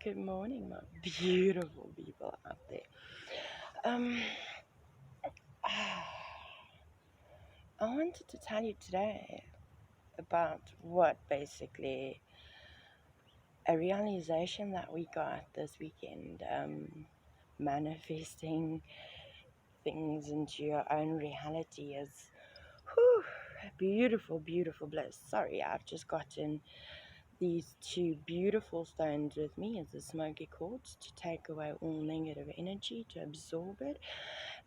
Good morning, my beautiful people out there. Um, I wanted to tell you today about what basically a realization that we got this weekend. Manifesting things into your own reality is whew, beautiful, beautiful bliss. Sorry, I've just gotten these two beautiful stones with me as the smoky quartz to take away all negative energy, to absorb it.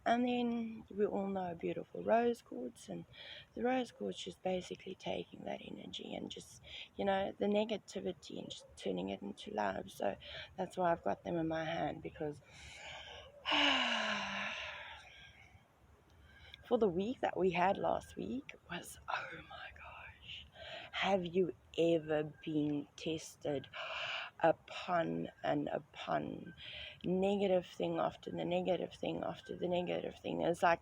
And then we all know beautiful rose quartz, and the rose quartz just basically taking that energy and just, the negativity and just turning it into love. So that's why I've got them in my hand because for the week that we had last week was, oh my gosh, have you ever been tested upon and upon negative thing after the negative thing after the negative thing? It's like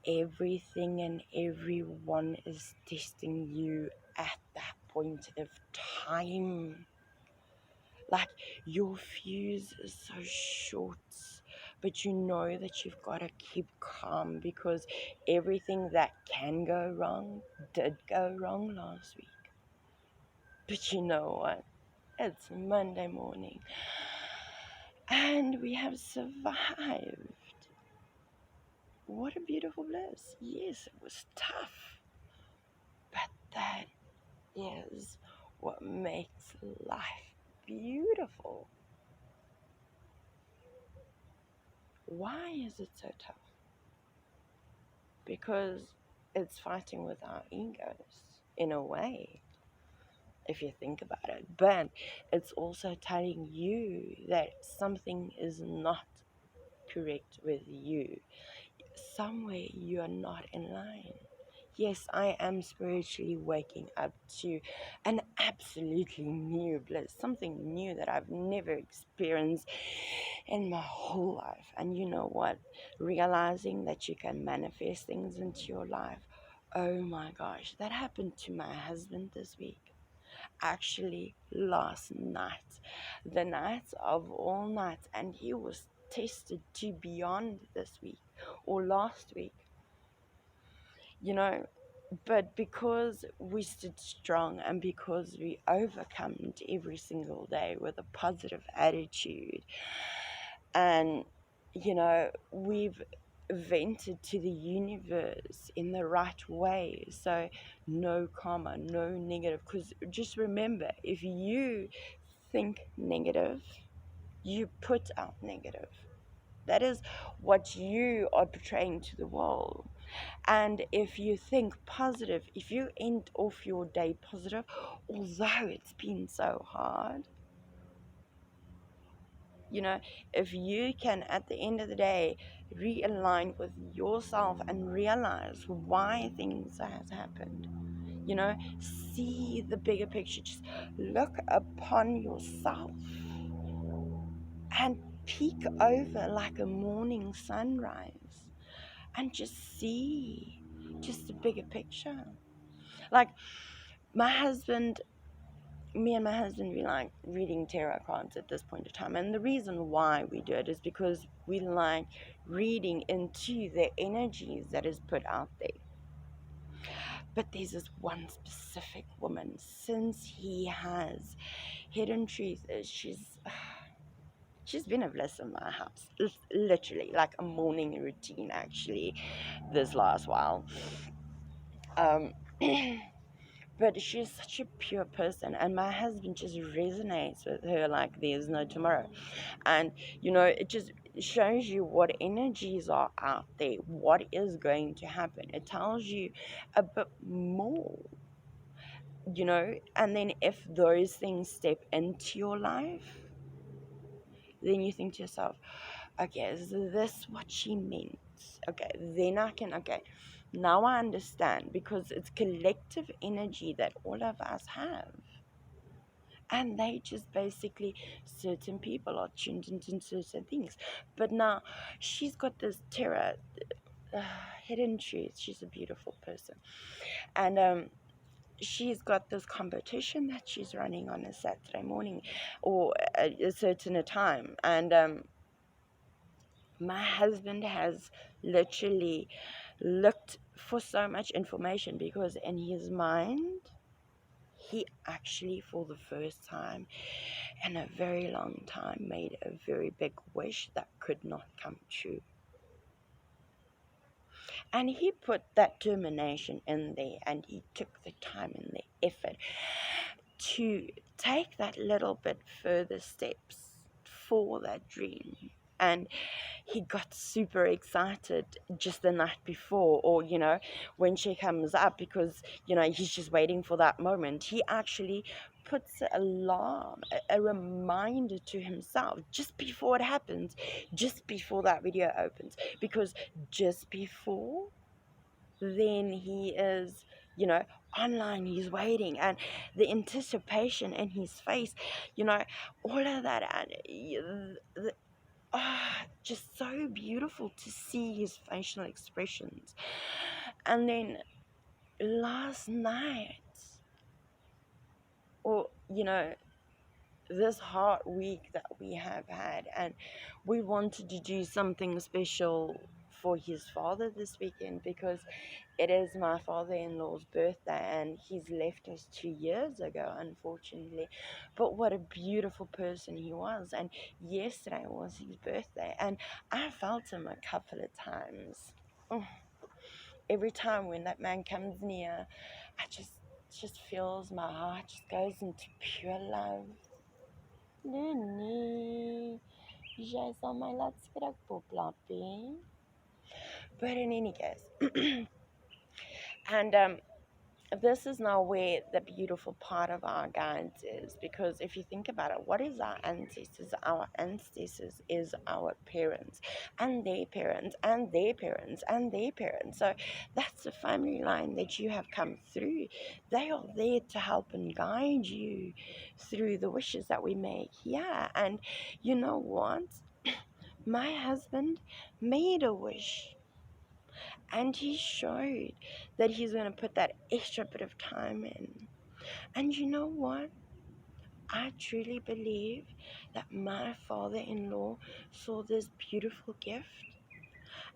everything and everyone is testing you at that point of time. Like your fuse is so short, but you know that you've got to keep calm because everything that can go wrong did go wrong last week. But you know what? It's Monday morning and we have survived. What a beautiful bliss. Yes, it was tough, but that is what makes life beautiful. Why is it so tough? Because it's fighting with our egos in a way, if you think about it. But it's also telling you that something is not correct with you. Somewhere you are not in line. Yes, I am spiritually waking up to an absolutely new bliss, something new that I've never experienced in my whole life. And you know what? Realizing that you can manifest things into your life. Oh my gosh, that happened to my husband this week. Actually, last night, the night of all nights, and he was tested to beyond this week or last week, you know. But because we stood strong and because we overcome every single day with a positive attitude, and we've vented to the universe in the right way, so no karma, no negative, because just remember, if you think negative, you put out negative. That is what you are portraying to the world. And if you think positive, if you end off your day positive, although it's been so hard, if you can, at the end of the day, realign with yourself and realize why things has happened, see the bigger picture, just look upon yourself and peek over like a morning sunrise and just see just the bigger picture. Like my husband me and my husband, we like reading tarot cards at this point in time, and the reason why we do it is because we like reading into the energies that is put out there. But there's this one specific woman, since he has hidden truth, is she's been a bliss in my house, literally like a morning routine actually this last while. um But she's such a pure person, and my husband just resonates with her like there's no tomorrow. And it just shows you what energies are out there, what is going to happen. It tells you a bit more, and then if those things step into your life, then you think to yourself, okay, is this what she meant? Okay, then okay, now I understand, because it's collective energy that all of us have. And they just basically, certain people are tuned into certain things. But now she's got this uh, hidden truth. She's a beautiful person. And she's got this competition that she's running on a Saturday morning or a certain time. And my husband has literally looked for so much information because in his mind, he actually, for the first time in a very long time, made a very big wish that could not come true. And he put that determination in there, and he took the time and the effort to take that little bit further steps for that dream. And he got super excited just the night before, or when she comes up, because he's just waiting for that moment. He actually puts an alarm, a reminder to himself just before it happens, just before that video opens, because just before then he is online, he's waiting, and the anticipation in his face, all of that, and just so beautiful to see his facial expressions. And then last night, or this hard week that we have had, and we wanted to do something special for his father this weekend, because it is my father-in-law's birthday, and he's left us 2 years ago, unfortunately. But what a beautiful person he was. And yesterday was his birthday, and I felt him a couple of times. Oh, every time when that man comes near, I just feels my heart just goes into pure love. Lenny, jij zal mij laten spreken, Plappy. But in any case, and this is now where the beautiful part of our guides is, because if you think about it, what is our ancestors? Our ancestors is our parents, and their parents, and their parents, and their parents. So that's the family line that you have come through. They are there to help and guide you through the wishes that we make. Yeah, and you know what? My husband made a wish, and he showed that he's going to put that extra bit of time in. And you know what? I truly believe that my father-in-law saw this beautiful gift,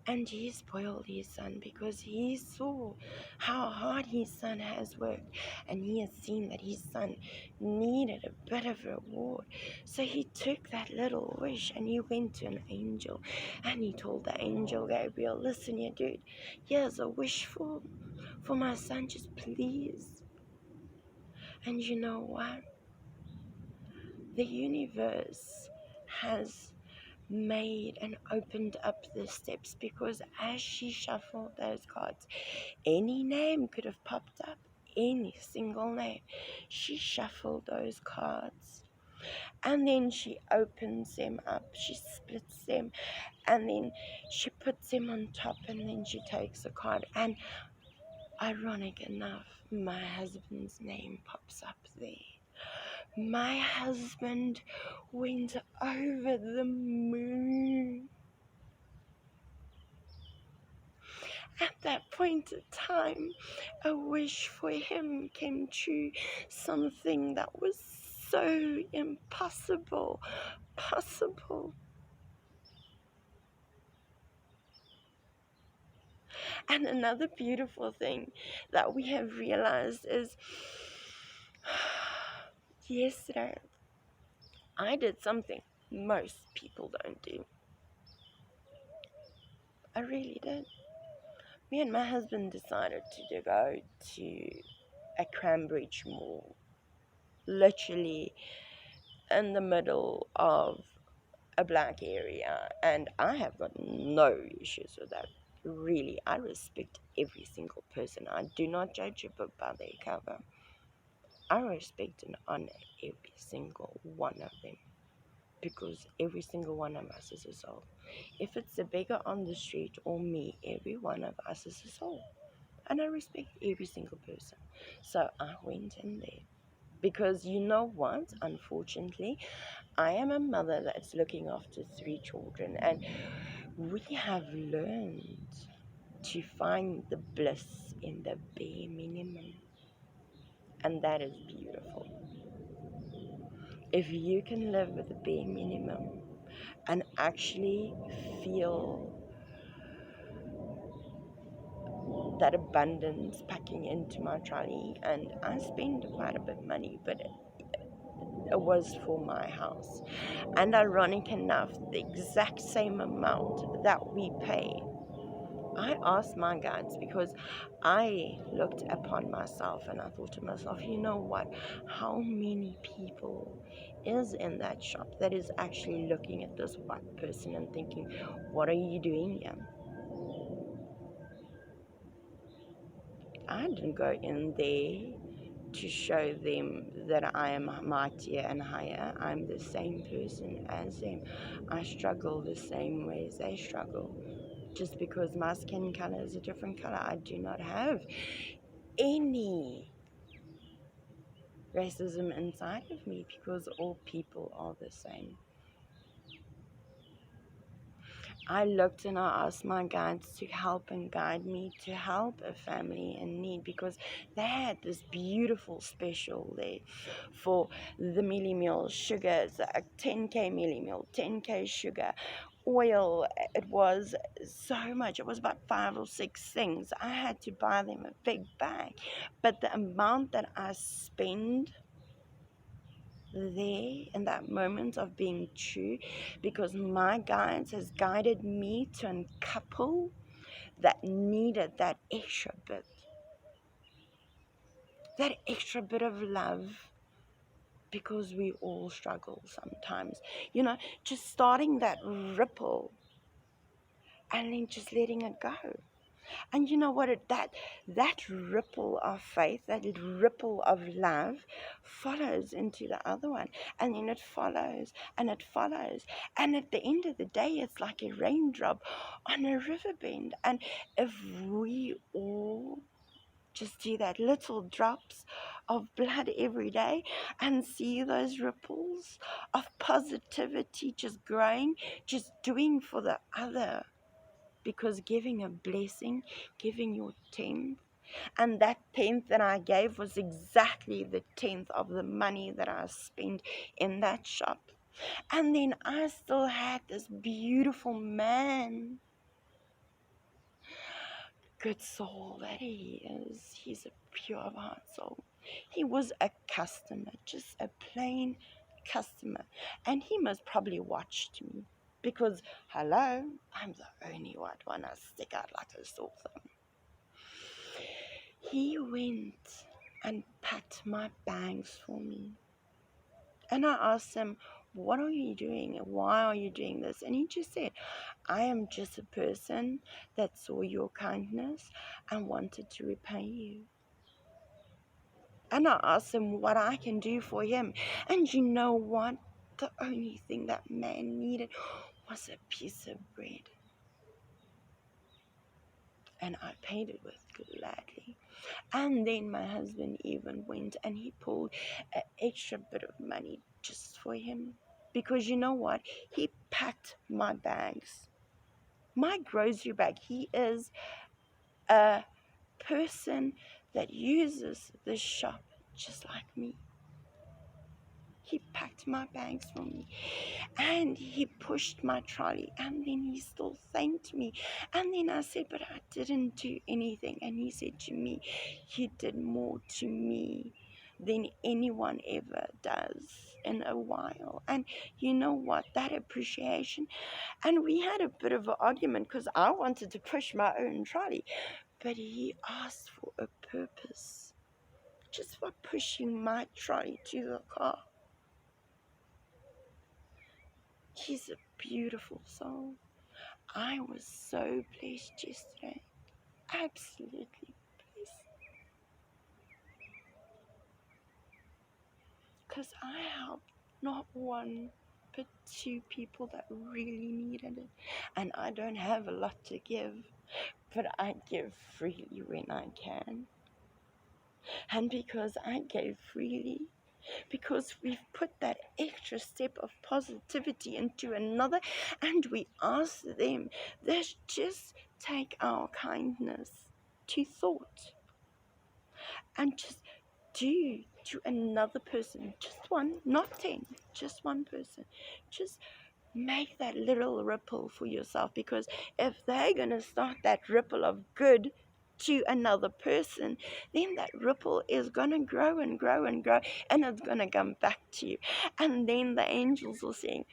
and he spoiled his son, because he saw how hard his son has worked, and he has seen that his son needed a bit of reward. So he took that little wish and he went to an angel, and he told the angel Gabriel, listen here, dude, here's a wish for my son, just please. And you know what? The universe has made and opened up the steps, because as she shuffled those cards, any name could have popped up, any single name. She shuffled those cards, and then she opens them up, she splits them, and then she puts them on top, and then she takes a card, and ironic enough, my husband's name pops up there. My husband went over the moon. At that point in time, a wish for him came true. Something that was so impossible, possible. And another beautiful thing that we have realized is yesterday I did something most people don't do. I really did. Me and my husband decided to go to a Cranbridge mall, literally in the middle of a black area, and I have got no issues with that. Really, I respect every single person. I do not judge a book by their cover. I respect and honor every single one of them, because every single one of us is a soul. If it's the beggar on the street or me, every one of us is a soul. And I respect every single person. So I went in there. Because you know what? Unfortunately, I am a mother that's looking after 3 children. And we have learned to find the bliss in the bare minimum. And that is beautiful. If you can live with the bare minimum and actually feel that abundance packing into my trolley, and I spend quite a bit of money, but it was for my house. And ironic enough, the exact same amount that we pay, I asked my guides, because I looked upon myself and I thought to myself, you know what, how many people is in that shop that is actually looking at this white person and thinking, what are you doing here? I didn't go in there to show them that I am mightier and higher. I'm the same person as them. I struggle the same way as they struggle. Just because my skin color is a different color, I do not have any racism inside of me, because all people are the same. I looked and I asked my guides to help and guide me to help a family in need, because they had this beautiful special there for the mealie meal sugars, a 10k mealie meal, 10k sugar, oil. It was so much. It was about 5 or 6 things. I had to buy them a big bag, but the amount that I spend there in that moment of being true, because my guides has guided me to a couple that needed that extra bit of love, because we all struggle sometimes, just starting that ripple and then just letting it go. And you know what? That ripple of faith, that ripple of love, follows into the other one, and then it follows, and it follows, and at the end of the day, it's like a raindrop on a river bend. And if we all just do that, little drops of blood every day, and see those ripples of positivity just growing, just doing for the other, because giving a blessing, giving your 10th, and that 10th that I gave was exactly the 10th of the money that I spent in that shop. And then I still had this beautiful man, good soul that he is. He's a pure of heart soul. He was a customer, just a plain customer, and he must probably watched me, because hello, I'm the only white one. I stick out like a sore thumb. He went and packed my bags for me, and I asked him, what are you doing? Why are you doing this? And he just said, I am just a person that saw your kindness and wanted to repay you. And I asked him what I can do for him. And you know what? The only thing that man needed was a piece of bread. And I paid it with gladly. And then my husband even went and he pulled an extra bit of money just for him. Because you know what? He packed my bags, my grocery bag. He is a person that uses this shop just like me. He packed my bags for me, and he pushed my trolley, and then he still thanked me. And then I said, but I didn't do anything. And he said to me, you did more to me than anyone ever does in a while. And you know what? That appreciation. And we had a bit of an argument, because I wanted to push my own trolley, but he asked for a purpose, just for pushing my trolley to the car. He's a beautiful soul. I was so blessed yesterday. Absolutely blessed. Because I helped not one, but 2 people that really needed it. And I don't have a lot to give, but I give freely when I can. And because I gave freely, because we've put that extra step of positivity into another, and we ask them, let's just take our kindness to thought and just do to another person, just one, not 10, just one person. Just make that little ripple for yourself, because if they're going to start that ripple of good to another person, then that ripple is going to grow and grow and grow, and it's going to come back to you. And then the angels will sing,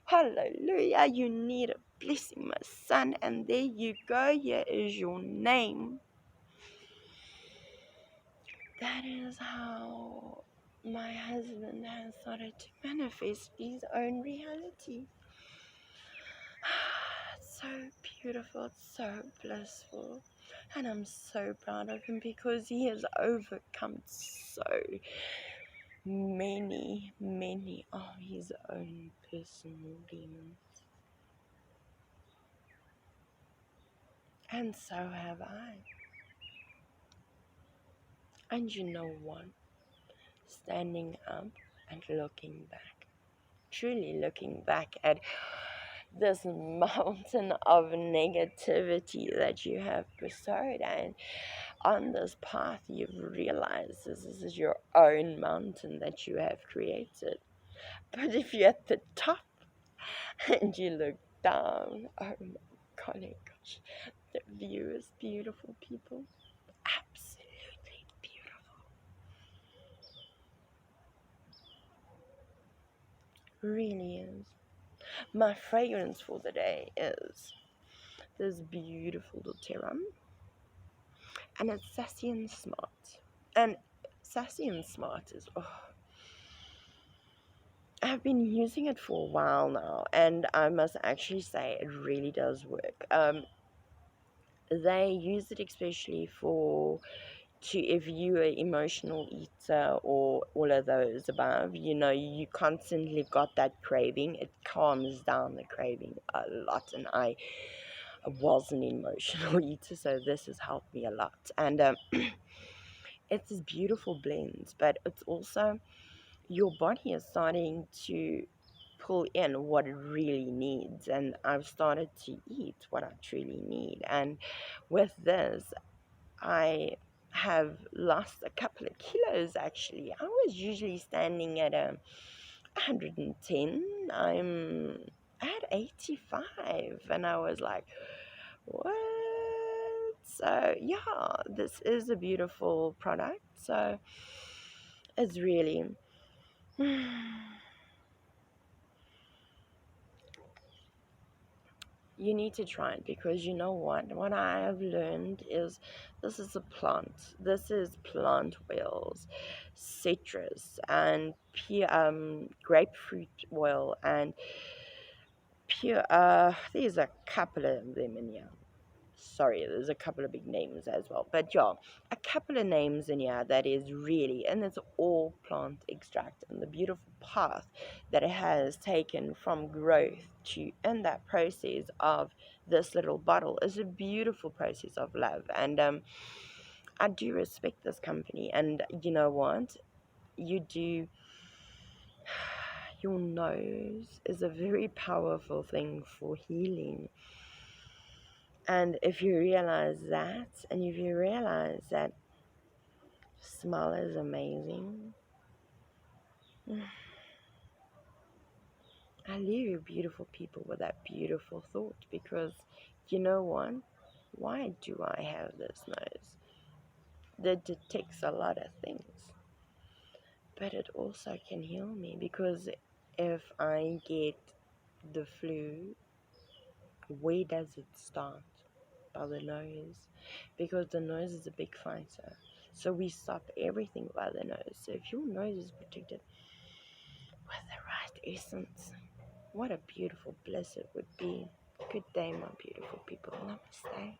hallelujah, you need a blessing, my son, and there you go, here is your name. That is how my husband has started to manifest his own reality. It's so beautiful, it's so blissful, and I'm so proud of him because he has overcome so many of his own personal demons. And so have I. And you know what? Standing up and looking back, truly looking back at this mountain of negativity that you have bestowed, and on this path you've realized this is your own mountain that you have created. But if you're at the top and you look down, oh my golly gosh, the view is beautiful, people. Absolutely beautiful. Really is. My fragrance for the day is this beautiful doTERRA, and it's Sassy and Smart. And Sassy and Smart is, I've been using it for a while now, and I must actually say it really does work. They use it especially for if you're an emotional eater or all of those above, you constantly got that craving. It calms down the craving a lot, and I was an emotional eater, so this has helped me a lot. And it's this beautiful blend, but it's also your body is starting to pull in what it really needs, and I've started to eat what I truly need. And with this, I have lost a couple of kilos. Actually, I was usually standing at 110. I'm at 85, and I was like, what? So yeah, this is a beautiful product, so it's really you need to try it, because you know what I have learned is this is a plant. This is plant oils, citrus, and pure grapefruit oil, and pure there's a couple of them in here. Sorry, there's a couple of big names as well, but yeah, a couple of names in here that is really, and it's all plant extract, and the beautiful path that it has taken from growth to in that process of this little bottle is a beautiful process of love. And I do respect this company, and you know what, you do. Your nose is a very powerful thing for healing. And if you realize that, and if you realize that smell is amazing, I leave you beautiful people with that beautiful thought, because you know what? Why do I have this nose? That detects a lot of things, but it also can heal me, because if I get the flu, where does it start? By the nose, because the nose is a big fighter. So we stop everything by the nose. So if your nose is protected with the right essence, what a beautiful bliss it would be. Good day, my beautiful people. Namaste.